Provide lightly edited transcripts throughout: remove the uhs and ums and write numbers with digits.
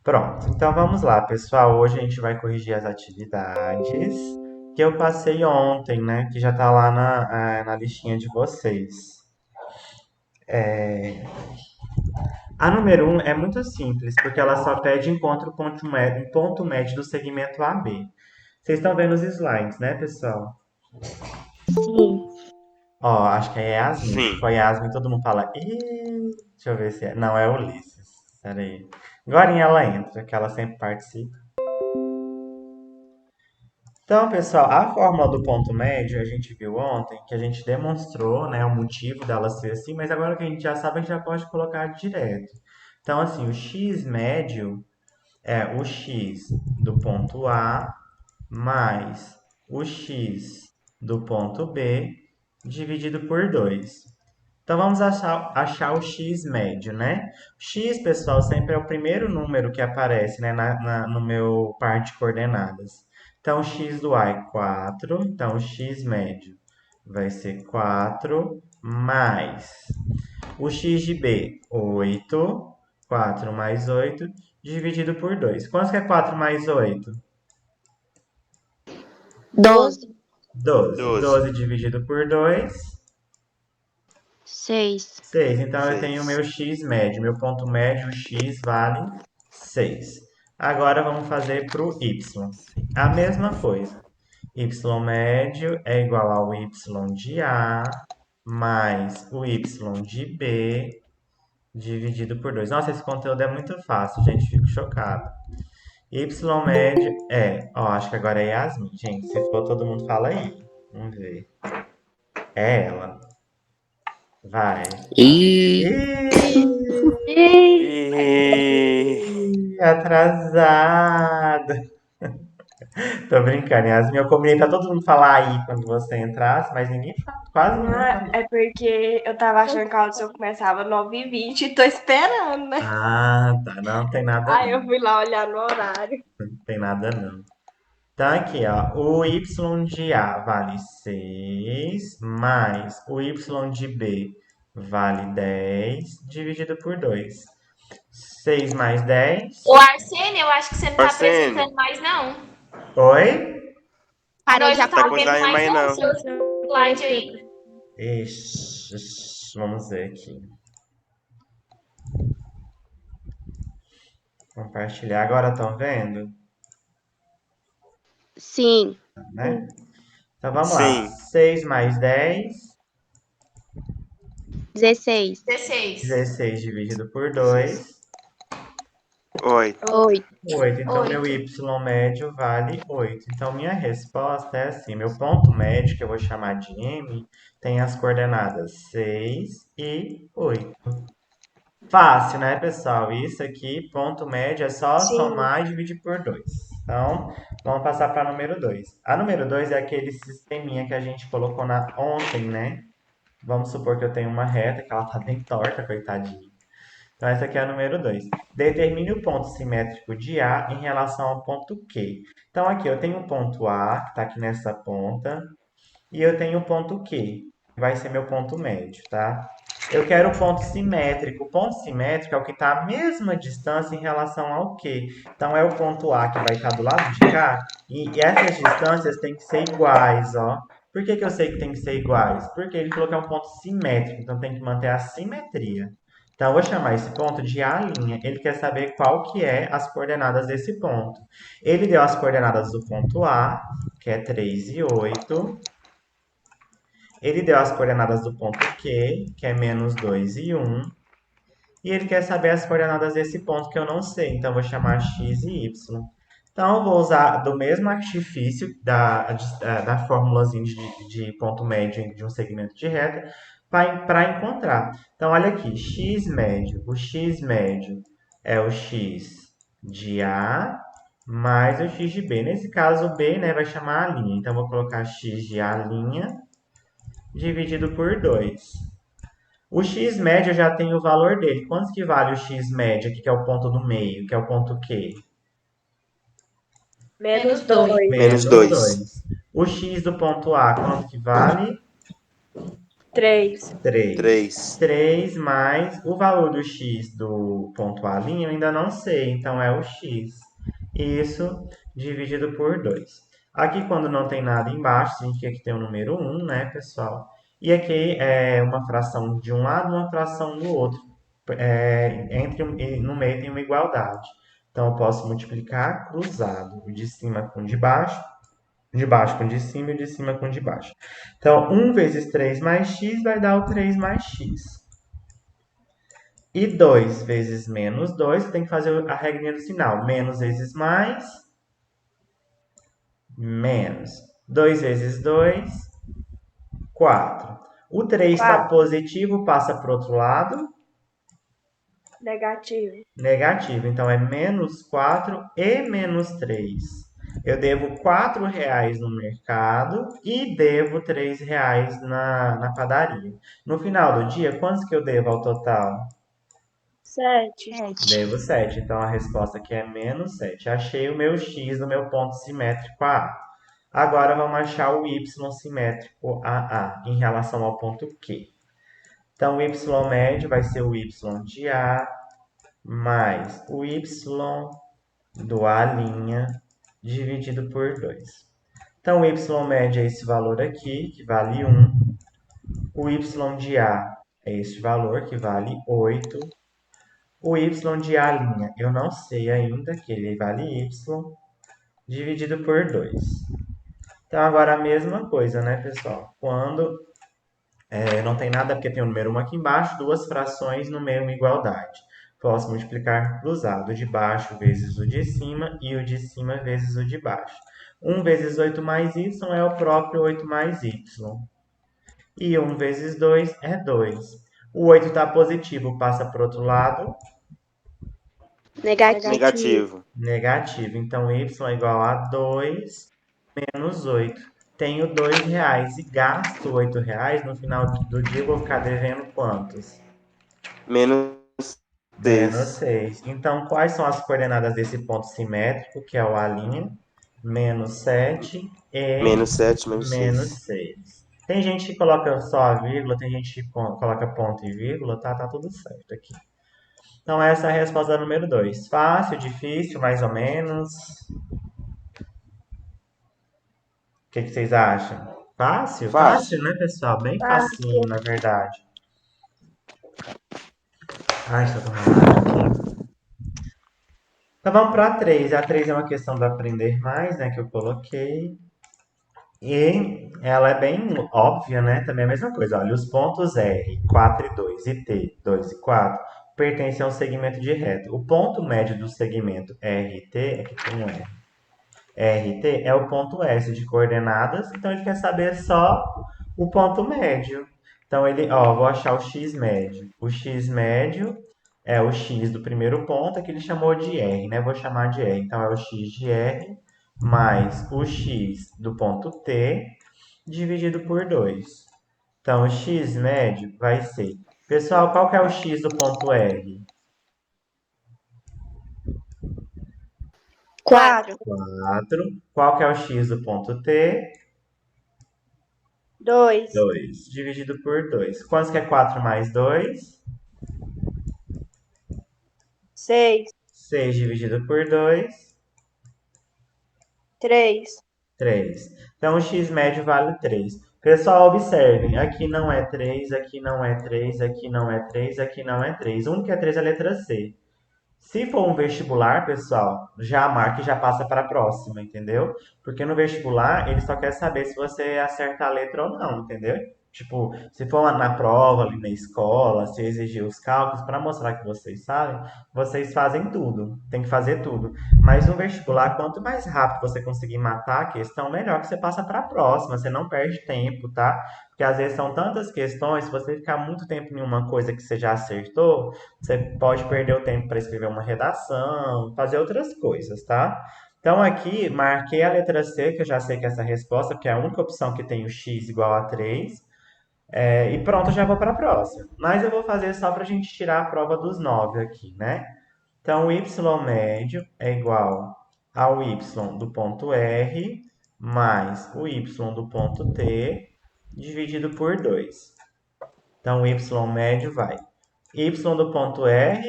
Pronto, então vamos lá, pessoal. Hoje a gente vai corrigir as atividades que eu passei ontem, né? Que já tá lá na listinha de vocês. A número um é muito simples, porque ela só pede encontre o ponto médio do segmento AB. Vocês estão vendo os slides, né, pessoal? Sim. Ó, acho que é Yasmin. Se Sim. for Yasmin, todo mundo fala. Ih, deixa eu ver se é. Não, é Ulisses. Pera aí. Agora ela entra, que ela sempre participa. Então, pessoal, a fórmula do ponto médio a gente viu ontem, que a gente demonstrou, né, o motivo dela ser assim, mas agora que a gente já sabe, a gente já pode colocar direto. Então, assim, o x médio é o x do ponto A mais o x do ponto B dividido por 2. Então vamos achar o x médio, né? O x, pessoal, sempre é o primeiro número que aparece, né, no meu par de coordenadas. Então o x do A é 4, então o x médio vai ser 4 mais o x de B, 8. 4 mais 8 dividido por 2. Quanto que é 4 mais 8? 12. 12. 12. 12 dividido por 2, 6. 6. Então eu tenho o 6. meu x médio. Meu ponto médio, x, vale 6. Agora vamos fazer para o y. A mesma coisa. Y médio é igual ao y de A mais o y de B dividido por 2. Nossa, esse conteúdo é muito fácil, gente. Fico chocado. Y médio é. Ó, acho que agora é Yasmin. Gente, se for todo mundo fala aí. Vamos ver. É ela. Vai. E Ih, E... atrasada. Tô brincando, Yasmin. Eu combinei pra todo mundo falar aí quando você entrasse, mas ninguém fala, quase ninguém Ah, falou. é porque eu tava achando que a audição começava 9h20 e tô esperando, né? Ah, tá. Não tem nada Aí não. eu fui lá olhar no horário. Não tem nada não. Então aqui, ó. O y de A vale 6 mais o y de B vale 10 dividido por 2. 6 mais 10. Ô, Arsênio, eu acho que você não tá Arsênio, apresentando mais, não. Oi? parei Nós de não tá tá com vendo slime mais, aí não, não. seu slide aí. Ixi, vamos ver aqui. Compartilhar. Agora estão vendo? Sim. Né? Então vamos lá. Sim. 6 mais 10. 16. 16. 16 dividido por 2. 8. 8. 8. Então meu 8. y médio vale 8. Então minha resposta é assim: meu ponto médio, que eu vou chamar de m, tem as coordenadas 6 e 8. Fácil, né, pessoal? Isso aqui, ponto médio, é só Sim. somar e dividir por 2. Então, vamos passar para a número 2. A número 2 é aquele sisteminha que a gente colocou ontem, né? Vamos supor que eu tenho uma reta, que ela tá bem torta, coitadinha. Então, essa aqui é a número 2. Determine o ponto simétrico de A em relação ao ponto Q. Então, aqui eu tenho o ponto A, que está aqui nessa ponta, e eu tenho o ponto Q, que vai ser meu ponto médio, tá? Eu quero o ponto simétrico. O ponto simétrico é o que está à mesma distância em relação ao Q. Então, é o ponto A que vai estar do lado de cá, e essas distâncias têm que ser iguais, ó. Por que eu sei que tem que ser iguais? Porque ele falou que é um ponto simétrico, então tem que manter a simetria. Então, eu vou chamar esse ponto de A'. Ele quer saber qual que é as coordenadas desse ponto. Ele deu as coordenadas do ponto A, que é 3 e 8. Ele deu as coordenadas do ponto Q, que é menos 2 e 1. E ele quer saber as coordenadas desse ponto que eu não sei. Então, eu vou chamar x e y. Então, eu vou usar do mesmo artifício da formulazinha de ponto médio de um segmento de reta para encontrar. Então, olha aqui, x médio. O x médio é o x de A mais o x de B. Nesse caso, o B, né, vai chamar a linha. Então, eu vou colocar x de A' dividido por 2. O x médio já tem o valor dele. Quanto que vale o x médio aqui, que é o ponto do meio, que é o ponto Q? Menos Menos 2. 2. Menos Menos 2. 2. O x do ponto A, quanto que vale? 3. 3. 3. 3 mais o valor do x do ponto A' eu ainda não sei, então é o x. Isso dividido por 2. Aqui, quando não tem nada embaixo, a gente quer que tem o número 1, né, pessoal? E aqui é uma fração de um lado e uma fração do outro. No meio tem uma igualdade. Então, eu posso multiplicar cruzado, o de cima com o de baixo com o de cima e o de cima com o de baixo. Então, 1 vezes 3 mais x vai dar o 3 mais x. E 2 vezes menos 2, você tem que fazer a regrinha do sinal. Menos vezes mais, menos. 2 vezes 2, 4. O 3 está 4. positivo, passa para o outro lado, Negativo. negativo. Então, é menos 4 e menos 3. Eu devo R$ 4 no mercado e devo R$ 3 na padaria. No final do dia, quantos que eu devo ao total? 7. 7. Devo 7. Então, a resposta aqui é menos 7. Achei o meu x do meu ponto simétrico A. Agora, vamos achar o y simétrico AA em relação ao ponto Q. Então, o y médio vai ser o y de A mais o y do A' dividido por 2. Então, o y médio é esse valor aqui, que vale 1. O y de A é esse valor, que vale 8. O y de A', eu não sei ainda, que ele vale y, dividido por 2. Então, agora a mesma coisa, né, pessoal? Quando não tem nada, porque tem o número 1 aqui embaixo, duas frações no meio, uma igualdade. Posso multiplicar cruzado, o de baixo vezes o de cima e o de cima vezes o de baixo. 1 vezes 8 mais y é o próprio 8 mais y. E 1 vezes 2 é 2. O 8 está positivo, passa para o outro lado, Negativo. Negativo. negativo. Então, y é igual a 2 menos 8. Tenho R$ 2 e gasto R$ 8. No final do dia, eu vou ficar devendo quantos? Menos Menos 6. 6. Então, quais são as coordenadas desse ponto simétrico, que é o A'? Menos 7 e Menos 7, menos menos 6. 6. Tem gente que coloca só a vírgula, tem gente que coloca ponto e vírgula, tá? Tá tudo certo aqui. Então, essa é a resposta número 2. Fácil, difícil, mais ou menos. O que vocês acham? Fácil? Fácil, Fácil. né, pessoal? Bem Fácil. facinho, na verdade. Ai, estou com raiva. Então vamos para a 3. A 3 é uma questão do aprender mais, né, que eu coloquei. E ela é bem óbvia, né? Também é a mesma coisa. Olha, os pontos R, 4 e 2, e T, 2 e 4, pertencem ao segmento de reta. O ponto médio do segmento RT, aqui tem um R, RT é o ponto S de coordenadas, então ele quer saber só o ponto médio. Então ele, ó, vou achar o x médio. O x médio é o x do primeiro ponto, que ele chamou de R, né? Vou chamar de R. Então é o x de R mais o x do ponto T dividido por 2. Então o x médio vai ser... Pessoal, qual que é o x do ponto R? 4. 4. Qual que é o x do ponto T? 2. 2 dividido por 2. Quantos que é 4 mais 2? 6. 6 dividido por 2, 3. 3. Então, o x médio vale 3. Pessoal, observem. Aqui não é 3, aqui não é 3, aqui não é 3, aqui não é 3. O único que é 3 é a letra C. Se for um vestibular, pessoal, já marca e já passa para a próxima, entendeu? Porque no vestibular, ele só quer saber se você acerta a letra ou não, entendeu? Tipo, se for na prova, ali na escola, se exigir os cálculos para mostrar que vocês sabem, vocês fazem tudo, tem que fazer tudo. Mas no vestibular, quanto mais rápido você conseguir matar a questão, melhor que você passa para a próxima, você não perde tempo, tá? Porque às vezes são tantas questões, se você ficar muito tempo em uma coisa que você já acertou, você pode perder o tempo para escrever uma redação, fazer outras coisas, tá? Então aqui marquei a letra C, que eu já sei que é essa resposta, porque é a única opção que tem o x igual a 3. E pronto, eu já vou para a próxima. Mas eu vou fazer só para a gente tirar a prova dos 9 aqui, né? Então o y médio é igual ao y do ponto R mais o y do ponto T dividido por 2. Então, o y médio vai. Y do ponto R,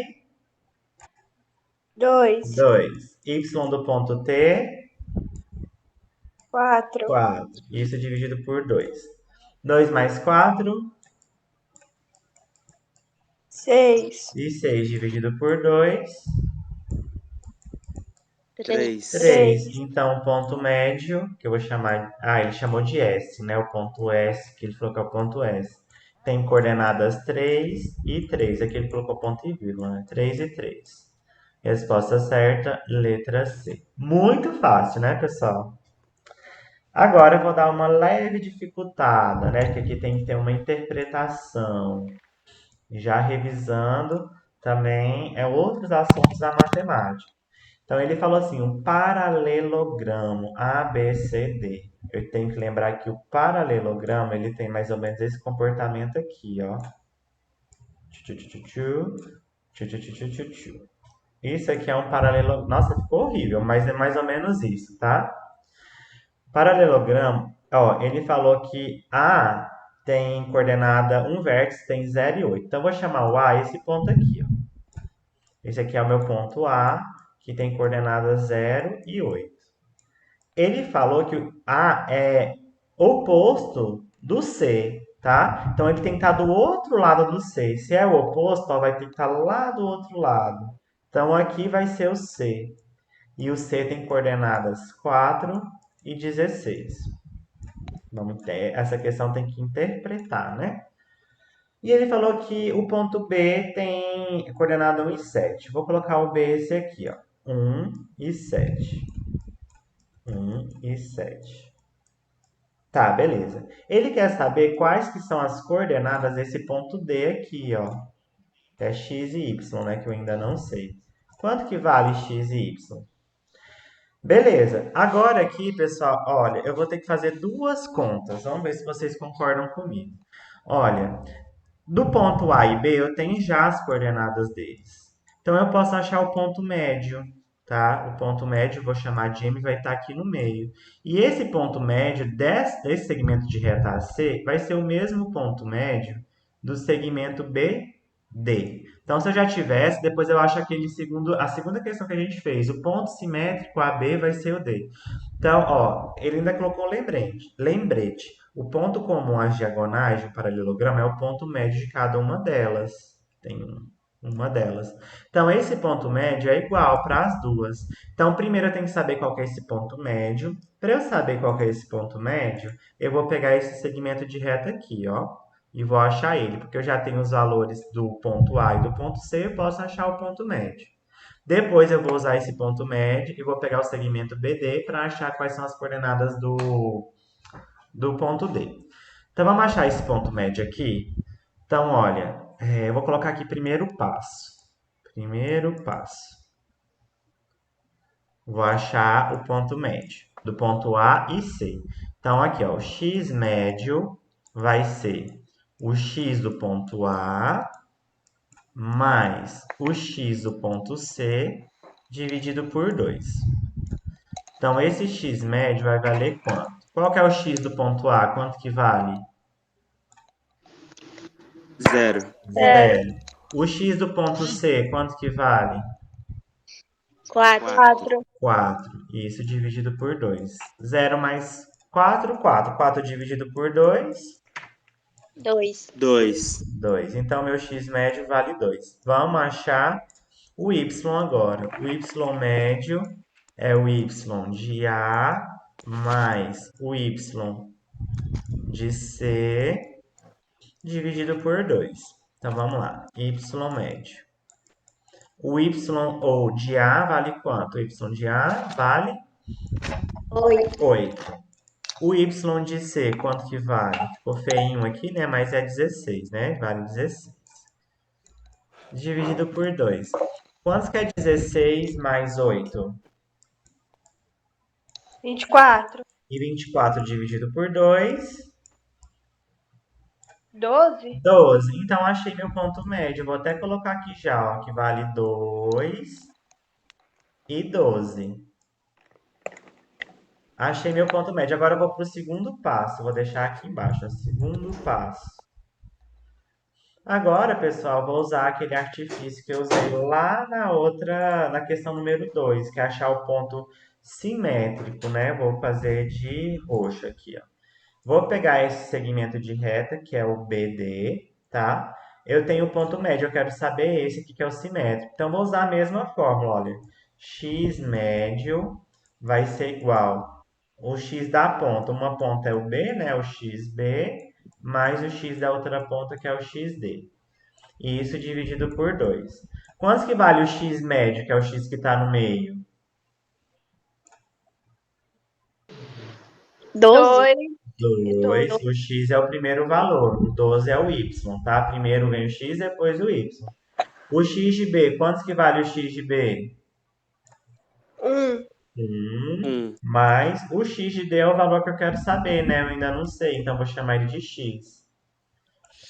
2, 2. Y do ponto T, 4, 4. Isso dividido por 2. 2 mais 4 6, e 6 dividido por 2, 3. 3. Então, o ponto médio, que eu vou chamar... Ah, ele chamou de S, né? O ponto S, que ele falou que é o ponto S. Tem coordenadas 3 e 3. Aqui ele colocou ponto e vírgula, né? 3 e 3. Resposta certa, letra C. Muito fácil, né, pessoal? Agora eu vou dar uma leve dificultada, né? Que aqui tem que ter uma interpretação. Já revisando também outros assuntos da matemática. Então ele falou assim, um paralelogramo ABCD. Eu tenho que lembrar que o paralelogramo ele tem mais ou menos esse comportamento aqui, ó. Isso aqui é um paralelogramo. Nossa, ficou horrível, mas é mais ou menos isso, tá? Paralelogramo, ó, ele falou que A tem coordenada, um vértice tem 0 e 8. Então, eu vou chamar o A esse ponto aqui, ó. Esse aqui é o meu ponto A, que tem coordenadas 0 e 8. Ele falou que o A é oposto do C, tá? Então, ele tem que estar do outro lado do C. Se é o oposto, ó, vai ter que estar lá do outro lado. Então, aqui vai ser o C. E o C tem coordenadas 4 e 16. Essa questão tem que interpretar, né? E ele falou que o ponto B tem coordenada 1 e 7. Vou colocar o B esse aqui, ó. 1 e 7. 1 e 7. Tá, beleza. Ele quer saber quais que são as coordenadas desse ponto D aqui, ó. É x e y, né? Que eu ainda não sei. Quanto que vale x e y? Beleza. Agora aqui, pessoal, olha, eu vou ter que fazer duas contas. Vamos ver se vocês concordam comigo. Olha, do ponto A e B eu tenho já as coordenadas deles. Então eu posso achar o ponto médio, tá? O ponto médio eu vou chamar de M, vai estar aqui no meio. E esse ponto médio desse segmento de reta AC vai ser o mesmo ponto médio do segmento BD. Então, se eu já tivesse, depois eu acho a segunda questão que a gente fez. O ponto simétrico AB vai ser o D. Então, ó, ele ainda colocou um lembrete. Lembrete. O ponto comum às diagonais do paralelogramo é o ponto médio de cada uma delas. Tem uma delas. Então, esse ponto médio é igual para as duas. Então, primeiro eu tenho que saber qual que é esse ponto médio. Para eu saber qual que é esse ponto médio, eu vou pegar esse segmento de reta aqui, ó, e vou achar ele, porque eu já tenho os valores do ponto A e do ponto C, eu posso achar o ponto médio. Depois eu vou usar esse ponto médio e vou pegar o segmento BD para achar quais são as coordenadas do ponto D. Então vamos achar esse ponto médio aqui. Então, olha, eu vou colocar aqui primeiro passo. Primeiro passo. Vou achar o ponto médio do ponto A e C. Então, aqui, ó, o x médio vai ser o x do ponto A mais o x do ponto C dividido por 2. Então, esse x médio vai valer quanto? Qual que é o x do ponto A? Quanto que vale? 0. 0. O x do ponto C, quanto que vale? 4. 4, 4. Isso dividido por 2. 0 mais 4, 4. 4 dividido por 2, 2. 2. 2. Então, meu x médio vale 2. Vamos achar o y agora. O y médio é o y de A mais o y de C dividido por 2. Então, vamos lá. Y médio. O y ou de A vale quanto? O y de A vale 8. 8. O y de C, quanto que vale? Ficou feinho aqui, né? Mas é 16, né? Vale 16. Dividido por 2. Quanto que é 16 mais 8? 24, E 24 dividido por 2, 12, 12. Então, achei meu ponto médio. Vou até colocar aqui já, ó, que vale 2 e 12. Achei meu ponto médio. Agora eu vou para o segundo passo. Vou deixar aqui embaixo. Ó, segundo passo. Agora, pessoal, vou usar aquele artifício que eu usei lá na questão número 2, que é achar o ponto simétrico, né? Vou fazer de roxo aqui, ó. Vou pegar esse segmento de reta, que é o BD, tá? Eu tenho o ponto médio, eu quero saber esse aqui que é o simétrico. Então, vou usar a mesma fórmula, olha. X médio vai ser igual o x da ponta. Uma ponta é o B, né? O xB, mais o x da outra ponta, que é o xD. E isso dividido por 2. Quanto que vale o x médio, que é o x que está no meio? 12. 2. O x é o primeiro valor. O 12 é o y, tá? Primeiro vem o x, depois o y. O x de b, quanto que vale o x de b? 1. 1. Mais o x de d é o valor que eu quero saber, né? Eu ainda não sei, então vou chamar ele de x.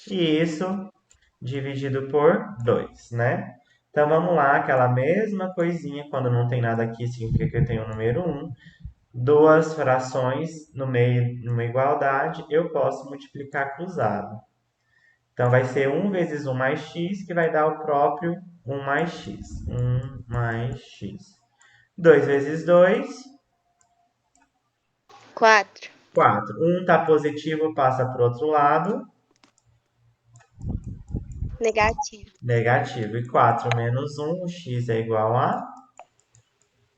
E isso dividido por 2, né? Então vamos lá, aquela mesma coisinha, quando não tem nada aqui, significa que eu tenho o número 1. Duas frações no meio, numa igualdade, eu posso multiplicar cruzado. Então vai ser 1 vezes 1 mais x, que vai dar o próprio 1 mais x. 1 mais x. 2 vezes 2, 4. 4. 1 está positivo, passa para o outro lado. Negativo. Negativo. E 4 menos 1, o x é igual a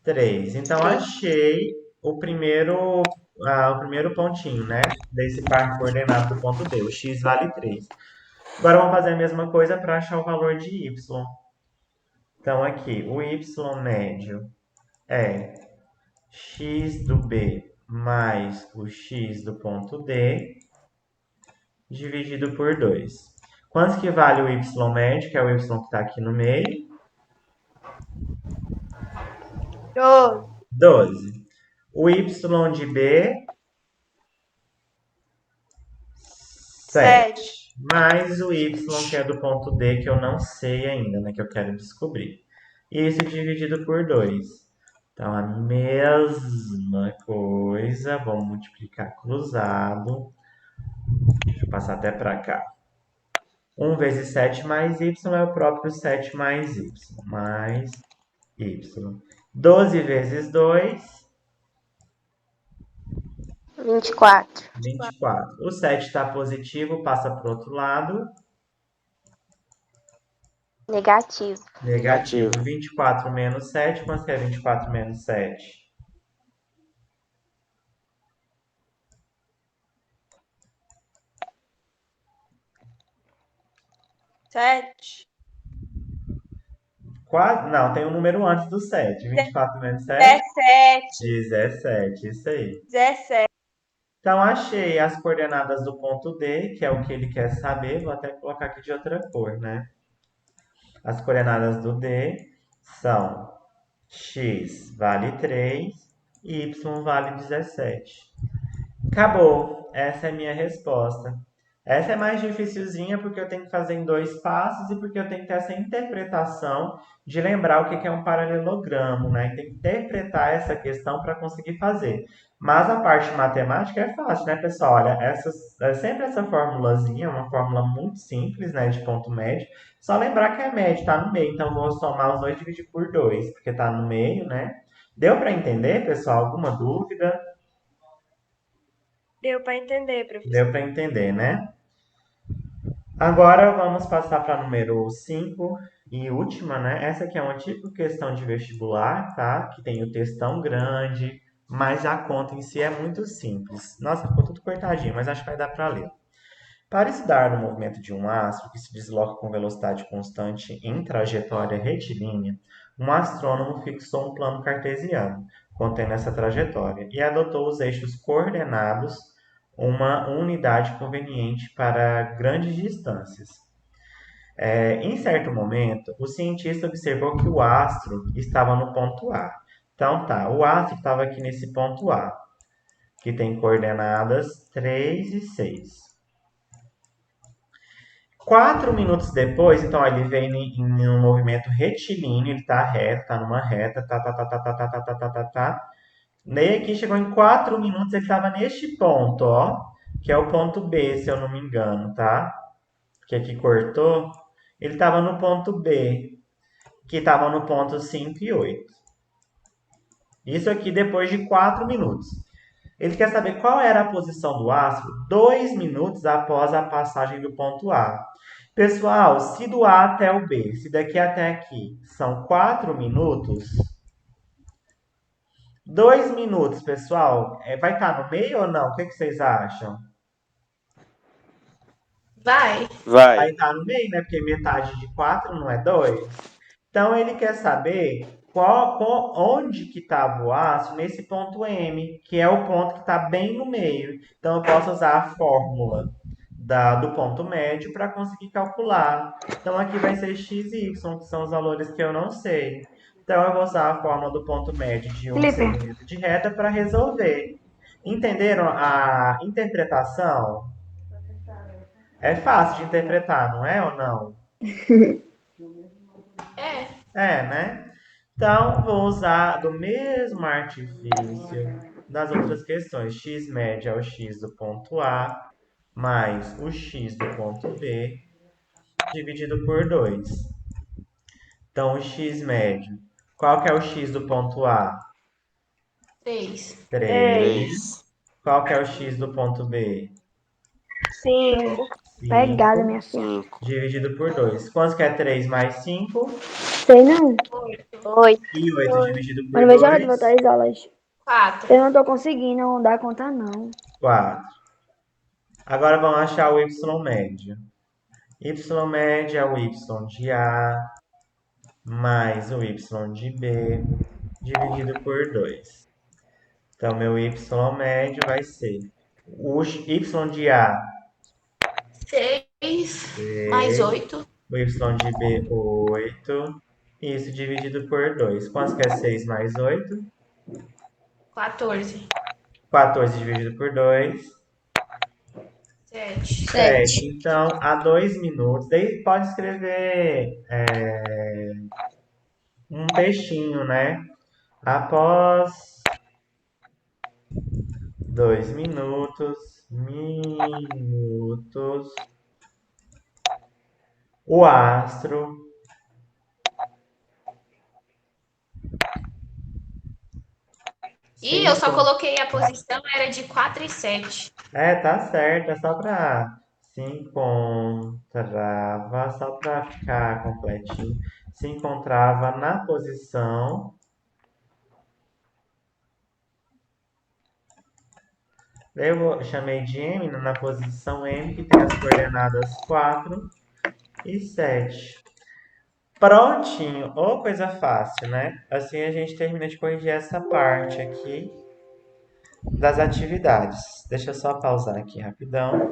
3. Então, 3. achei o primeiro pontinho, né? Desse par coordenado do ponto D. O x vale 3. Agora, vamos fazer a mesma coisa para achar o valor de y. Então, aqui, o y médio é x do B mais o x do ponto D dividido por 2. Quanto que vale o y médio, que é o y que está aqui no meio? 12. O y de B, 7. Mais o y que é do ponto D, que eu não sei ainda, né? Que eu quero descobrir. Isso dividido por 2. Então, a mesma coisa. Vamos multiplicar cruzado. Deixa eu passar até para cá. 1 vezes 7 mais y é o próprio 7 mais y. Mais y. 12 vezes 2, 24. 24. O 7 está positivo, passa para o outro lado. Negativo. Negativo. 24 menos 7. Quanto que é 24 menos 7? 7. Quase, não, tem um número antes do 7. 24 menos 7? 17. 17. Isso aí. 17. Então, achei as coordenadas do ponto D, que é o que ele quer saber. Vou até colocar aqui de outra cor, né? As coordenadas do D são x vale 3 e y vale 17. Acabou. Essa é a minha resposta. Essa é mais dificilzinha porque eu tenho que fazer em 2 passos e porque eu tenho que ter essa interpretação de lembrar o que é um paralelogramo, né? E tem que interpretar essa questão para conseguir fazer. Mas a parte matemática é fácil, né, pessoal? Olha, sempre essa formulazinha, uma fórmula muito simples, né, de ponto médio. Só lembrar que é médio, está no meio. Então, vou somar os dois e dividir por 2, porque está no meio, né? Deu para entender, pessoal? Alguma dúvida? Deu para entender, professor. Deu para entender, né? Agora vamos passar para número 5 e última, né? Essa aqui é uma típica questão de vestibular, tá? Que tem o textão grande, mas a conta em si é muito simples. Nossa, ficou tudo cortadinho, mas acho que vai dar para ler. Para estudar o movimento de um astro que se desloca com velocidade constante em trajetória retilínea, um astrônomo fixou um plano cartesiano contendo essa trajetória e adotou os eixos coordenados, uma unidade conveniente para grandes distâncias. Em certo momento, o cientista observou que o astro estava no ponto A. Então tá, o astro estava aqui nesse ponto A, que tem coordenadas 3 e 6. 4 minutos depois, então ó, ele vem em um movimento retilíneo, ele está reto, está numa reta, tá. Daí aqui chegou em 4 minutos, ele estava neste ponto, ó, que é o ponto B, se eu não me engano, tá? porque aqui cortou, ele estava no ponto B, que estava no ponto 5 e 8. Isso aqui depois de 4 minutos. Ele quer saber qual era a posição do astro 2 minutos após a passagem do ponto A. Pessoal, se do A até o B, se daqui até aqui são 4 minutos, 2 minutos, pessoal, vai estar no meio ou não? O que vocês acham? Vai. Vai Vai. estar no meio, né? Porque metade de 4 não é 2. Então ele quer saber onde que estava o aço nesse ponto M, que é o ponto que está bem no meio. Então eu posso usar a fórmula do ponto médio para conseguir calcular. Então aqui vai ser x e y, que são os valores que eu não sei. Então eu vou usar a fórmula do ponto médio de um Felipe. segmento de reta para resolver. Entenderam a interpretação? É fácil de interpretar, não é ou não? É. É, né? Então, vou usar do mesmo artifício das outras questões. X média é o x do ponto A mais o x do ponto B dividido por 2. Então, o x médio. Qual que é o x do ponto A? 3. 3. 3. Qual que é o x do ponto B? 5. 5. Pegada, minha filha. 5. Dividido por 2. Quanto que é 3 mais 5? Sei não. 8. E 8 dividido Eu por não vejo a hora de 2? voltar às aulas. 4. Eu não tô conseguindo dar conta, não. 4. Agora vamos achar o y médio. Y médio é o y de A mais o y de B dividido por 2. Então, meu y médio vai ser o y de A, 6 mais 8. o y de B, 8. E isso dividido por 2. Quanto que é 6 mais 8? 14. 14 dividido por 2. 7. 7. Então, a 2 minutos. Daí pode escrever um textinho, né? Após 2 minutos, o astro E eu só coloquei a posição, era de 4 e 7. Tá certo, é só pra se encontrava, só pra ficar completinho. Se encontrava na posição. Daí chamei de M na posição M, que tem as coordenadas 4 e 7. Prontinho, ou coisa fácil, né? Assim a gente termina de corrigir essa parte aqui das atividades. Deixa eu só pausar aqui rapidão.